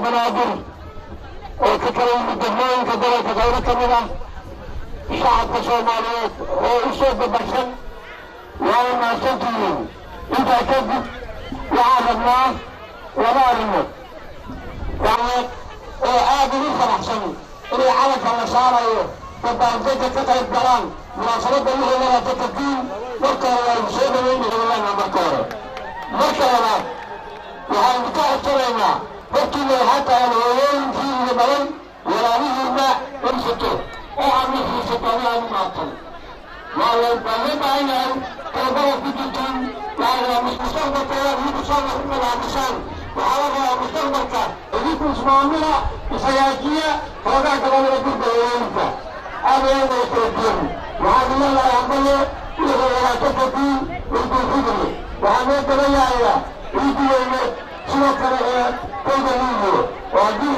banaadir oo ka kala yimid degmooyinka gobolka qaybo ka mid ah shacabka Soomaaliyeed oo u soo dabacsan waa mahadsantihiin. intaa kadib waxaan rabnaa laba arrimood oo aad ugu faraxsan inay calanka la saarayo dabaaldega ka qayb galaan munaasabadda wixii kadib marka hore waan soo dhaweynayna marka hore. marka labaad waxaan ka codsanaynaa hortiina xataa aan hooyooyinkii iyo badan walaalihiina insato oo amixiisataanaan maatan waa loo baahan yahay toobada ku jirtaan waa mustaqbalkooda idinku soo nagaamisaan. waxaa la rabaa mustaqbalka idinku ismaamula ishagaajiya hoogaa gobolada gurda hooyooyinka aadayaada etoobiyan. waxaan leedahay hambayo iyo walaakakadii urduuxudaye waxaa loo badan yahayaa ciidi weyne sidoo kale ee kayda liiyo oo haddii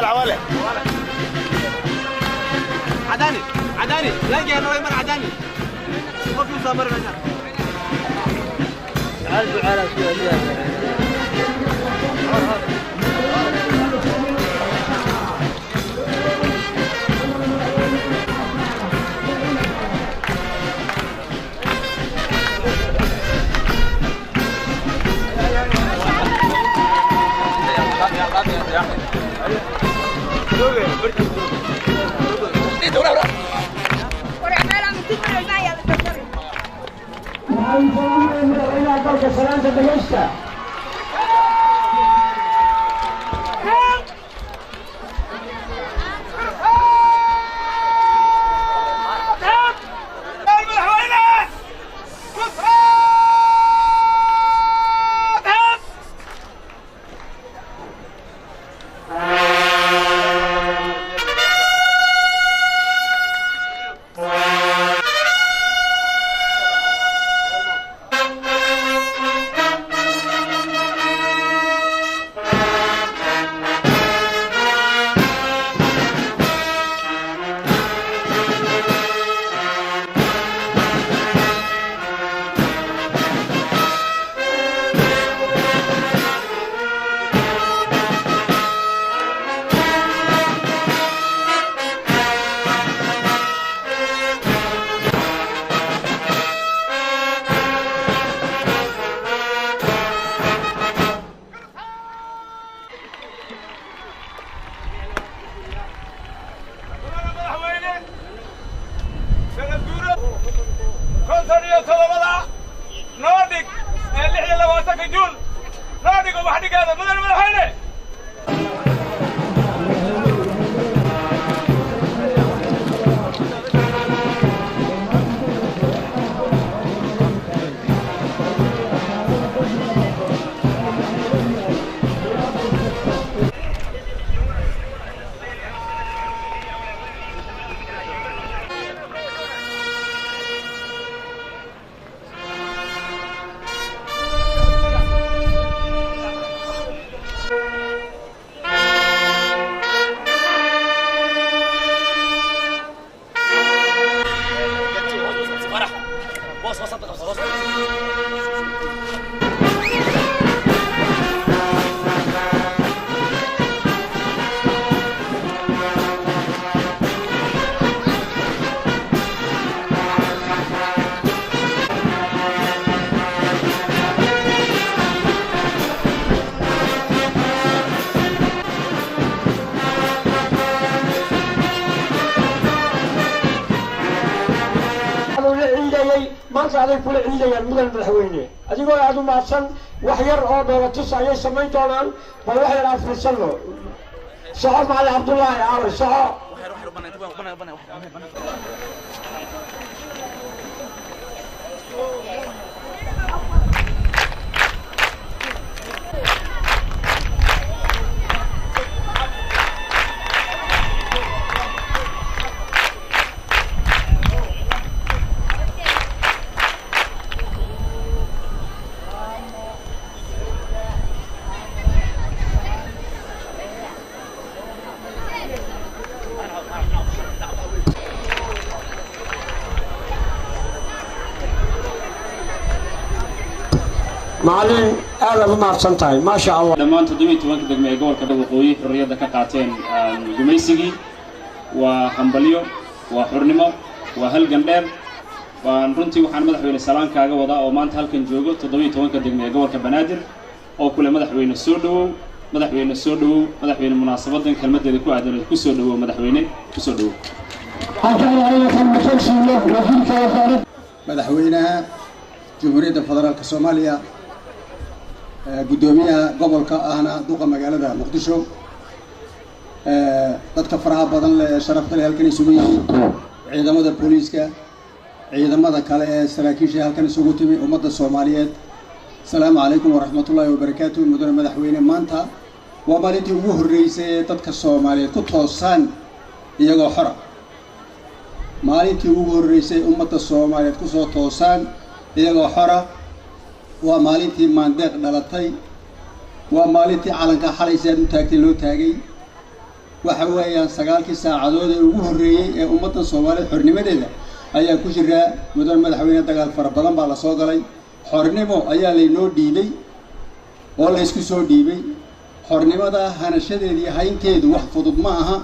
عوالة عداني لا جاي انا وين عداني ما في صبر هنا على maanta aday kula ciidayaan mudan madaxweyne adigoo aad u maadsan wax yar oo dhoolatus ayay samayn doonaan bal wax yar afrisanno soco macali cabdullaahi aawe soco معلم هذا ما صنطاي ما شاء الله دمان تدوي توانك دقمي جول كده وقوي حرية دكاتين جميسجي وحنبليو وحرنمو وهالجندر ونرنتي وحنا مدحوين السلام كاجا وضاء ومان تهلكن جوجو تدوي توانك دقمي جول كبنادر أو كل مدحوين السودو مدحوين المناسبات كلمة ذيكو عدل كسودو مدحوين كسودو. مدحوينها جمهورية الفدرالية الصومالية قدوميها قبل كأنا دوقة مجالدها مقدشو dadka faraha badan leh sharafta leh halkan isugu yimid ciidamada booliiska ciidamada kale ee saraakiisha halkan isugu timi ummadda Soomaaliyeed السلام عليكم ورحمة الله وبركاته. مدن مدحوينه maanta waa maalintii ugu horeysay ee dadka Soomaaliyeed ku toosan iyagoo xor ah. maalintii ugu horeysay ummadda Soomaaliyeed ku soo toosan iyagoo xor ah waa maalintii maandeeq dhalatay waa maalintii calanka xalay saad u taagtay loo taagay waxa weeyaan 9 saacadood ee ugu horeeyay ee ummadda Soomaaliyeed xornimadeeda ayaa ku jira mudane madaxweyne dagaal fara badan baa la soo galay xornimo ayaa laynoo dhiibay oo la isku soo dhiibay xornimada hanashadeedii haynteedu wax fudud ma aha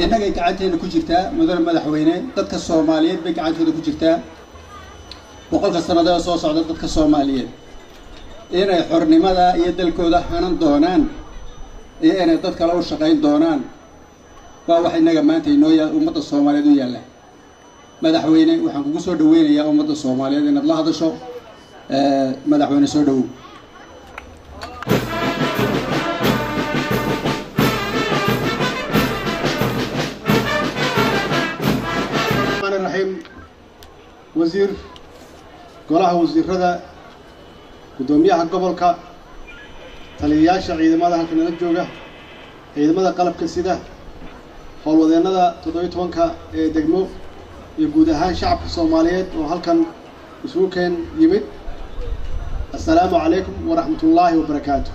inagay gacanteena ku jirtaa mudane madaxweyne dadka Soomaaliyeed bay gacantooda ku jirtaa boqolka sanadada soo socda dadka Soomaaliyeed inay xornimada iyo dalkooda hanan doonaan iyo inay dad kale u shaqayn doonaan waa wax inaga maanta inoo ummadda Soomaaliyeed u yaala madaxweyne waxaan kugu soo dhaweynayaa ummadda Soomaaliyeed inaad la hadasho madaxweyne soo dhawow الرحيم وزير قلها وزير هذا قدوميها قبلك تلياشة عيدماذا هكذا نجوغة عيدماذا قلب كسيدة حول وذينا تضويت وانكا دقمو يقودها شعب الصوماليات وهالكن يسوكين يمد السلام عليكم ورحمة الله وبركاته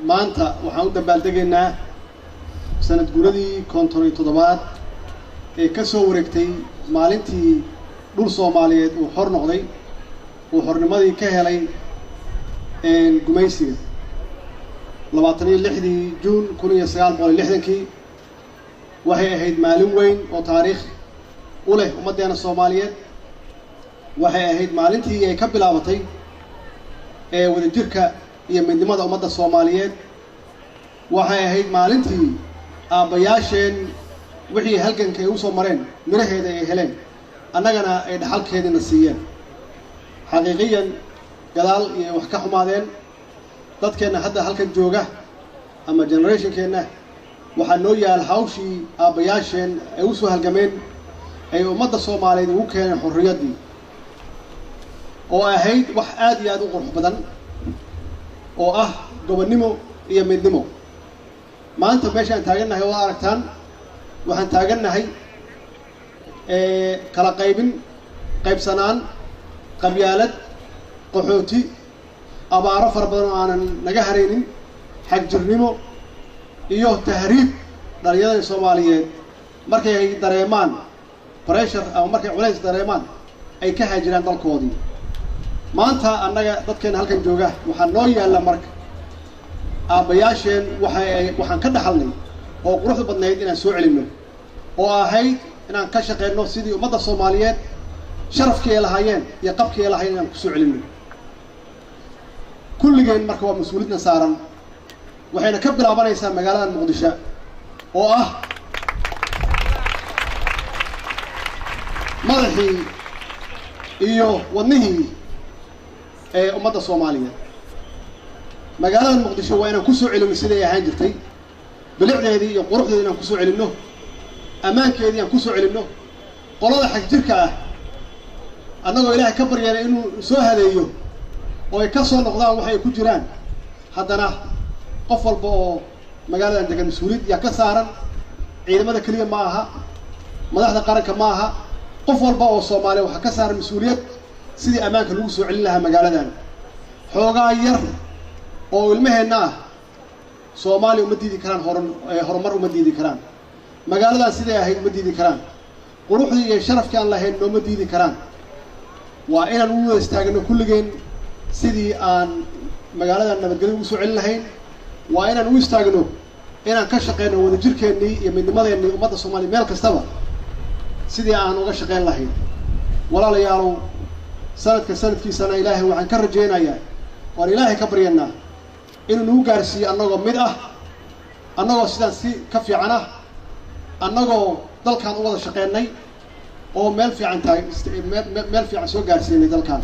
ما أنت وحاول دبالتقينا سنة قولدي كونتوني تضبات كسو ورقتي maalintii dhul Soomaaliyeed oo xor noqday oo xornimadii ka helay gumaysiga 26 Juun 1960 waxay ahayd maalin weyn oo taariikh u leh ummadeena Soomaaliyeed waxay ahayd maalintii ay ka bilaabatay wadajirka iyo midnimada ummadda Soomaaliyeed waxay ahayd maalintii aabayaasheen wixii halganka ay u soo mareen miraheeda ay heleen annagana ay dhaxalkeedina siiyeen xaqiiqiyan gadaal iyo wax ka xumaadeen dadkeena hadda halkan jooga ama generationkeena waxa noo yaal hawshii aabayaasheen ay u soo halgameen ay ummadda Soomaaliyeed ugu keeneen xorriyadii oo ahayd wax aad iyo aad u qurux badan oo ah gobonnimo iyo midnimo maanta meeshaan taagannahay oo aragtaan waxaan taagannahay kala qaybsanaan qabyaalad qaxooti abaaro fara badan oo aanan naga hareynin xagjirnimo iyo tahriib dhalinyarada Soomaaliyeed markay ay dareemaan pressure ama markay culays dareemaan ay ka haajiraan dalkoodii maanta annaga dadkeena halkan jooga waxaa noo yaala marka aabayaasheen waxaan ka dhaxalnay oo quruxda badnayd inaan soo celino oo ahayd inaan ka shaqeyno sidii ummadda Soomaaliyeed sharafkii ay lahaayeen iyo qabkii ay lahaayeen inaan ku soo celino kulligeen marka waa mas'uuliyadna saaran waxayna ka bilaabanaysaa magaalada Muqdisho oo ah madaxii iyo wadnihii ummadda Soomaaliyeed magaalada Muqdisho waa inaan ku soo celino sidii ay ahaan jirtay bilicdeedii iyo quruxdeedii inaan ku soo celino ammaankeedii aan ku soo celino qolada xagjirka ah annagoo Ilaahay ka baryayna inuu soo hadeeyo oo ay ka soo noqdaan waxa ay ku jiraan haddana qof walba oo magaaladan degan mas'uuliyad yaa ka saaran ciidamada kaliya ma aha madaxda qaranka ma aha qof walba oo Soomaali waxa ka saaran mas'uuliyad sidii ammaanka lagu soo celin lahaa magaaladan xoogaa yar oo ilmaheena Soomaali uma diidi karaan horumar uma diidi karaan magaaladan sidii ahayd uma diidi karaan quruxdii iyo sharafkii aan lahayn uma diidi karaan waa inaan u wada istaagno kulligeen sidii aan magaaladan nabadgelyo ugu soo celin lahayn waa inaan u istaagno inaan ka shaqeyno wadajirkeennii iyo midnimadeennii ummadda Soomaaliyeed meel kastaba sidii aan uga shaqeyn lahayn walaalayaalow sanadkiisana Ilaahay waxaan ka rajeynayaa waan Ilaahay ka baryanaa inuu nagu gaarsiiyo annagoo mid ah annagoo sidaan si ka fiican ah annagoo dalkan u wada shaqeynay oo meel fiican soo gaarsiinay dalkan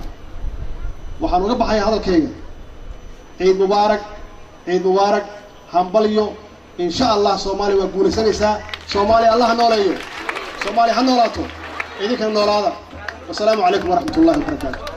waxaan uga baxay hadalkayga ciid mubaarak hambalyo insha Allah Soomaaliya waa guulaysanaysaa Soomaaliya Allah ha nooleeyo Soomaaliya ha noolaato idinkana noolaada والسلام عليكم ورحمة الله وبركاته.